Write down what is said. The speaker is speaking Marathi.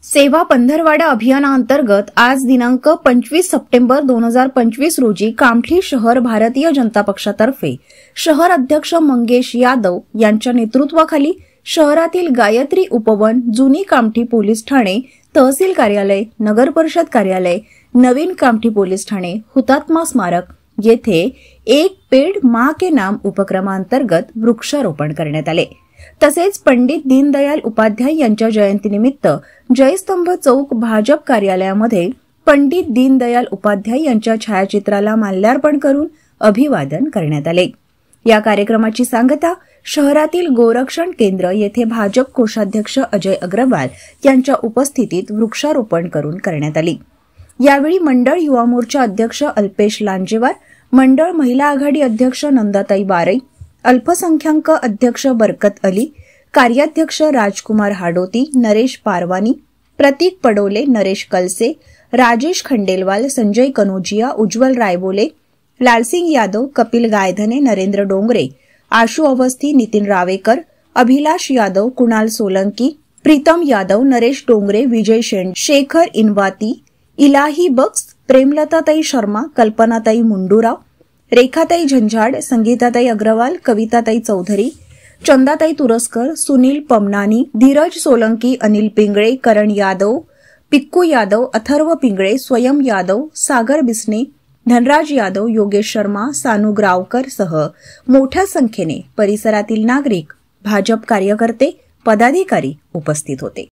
सेवा पंधरवाडा अभियानाअंतर्गत आज दिनांक 25 सप्टेंबर 2025 रोजी कामठी शहर भारतीय जनता पक्षातर्फे शहर अध्यक्ष मंगेश यादव यांच्या नेतृत्वाखाली शहरातील गायत्री उपवन, जुनी कामठी पोलीस ठाणे, तहसील कार्यालय, नगर परिषद कार्यालय, नवीन कामठी पोलीस ठाणे, हुतात्मा स्मारक येथे एक पेड़ मां के नाम उपक्रमांतर्गत वृक्षारोपण करण्यात आले। तसेच पंडित दीनदयाल उपाध्याय यांच्या जयंतीनिमित्त जयस्तंभ चौक भाजप कार्यालयामध्ये पंडित दीनदयाल उपाध्याय यांच्या छायाचित्राला माल्यार्पण करून अभिवादन करण्यात आले। या कार्यक्रमाची सांगता शहरातील गोरक्षण केंद्र येथे भाजप कोषाध्यक्ष अजय अग्रवाल यांच्या उपस्थितीत वृक्षारोपण करून करण्यात आली। यावेळी मंडळ युवा मोर्चा अध्यक्ष अल्पेश लांजेवार, मंडळ महिला आघाडी अध्यक्ष नंदाताई बारई, अल्पसंख्याक अध्यक्ष बरकत अली, कार्याध्यक्ष राजकुमार हाडोती, नरेश पारवानी, प्रतीक पडोले, नरेश कलसे, राजेश खंडेलवाल, संजय कनोजिया, उज्ज्वल रायबोले, लालसिंग यादव, कपिल गायधने, नरेंद्र डोंगरे, आशु अवस्थी, नितिन रावेकर, अभिलाष यादव, कुणाल सोलंकी, प्रीतम यादव, नरेश डोंगरे, विजय शेखर इनवाती, इलाही बक्स, प्रेमलताताई शर्मा, कल्पनाताई मुंडूराव, रेखाताई झंझाड, संगीताताई अग्रवाल, कविताताई चौधरी, चंदाताई तुरस्कर, सुनील पमनानी, धीरज सोलंकी, अनिल पिंगळे, करण यादव, पिक्कू यादव, अथर्व पिंगळे, स्वयं यादव, सागर बिस्ने, धनराज यादव, योगेश शर्मा, सानू ग्रावकर सह मोठ्या संख्येने परिसरातील नागरिक, भाजप कार्यकर्ते, पदाधिकारी उपस्थित होते।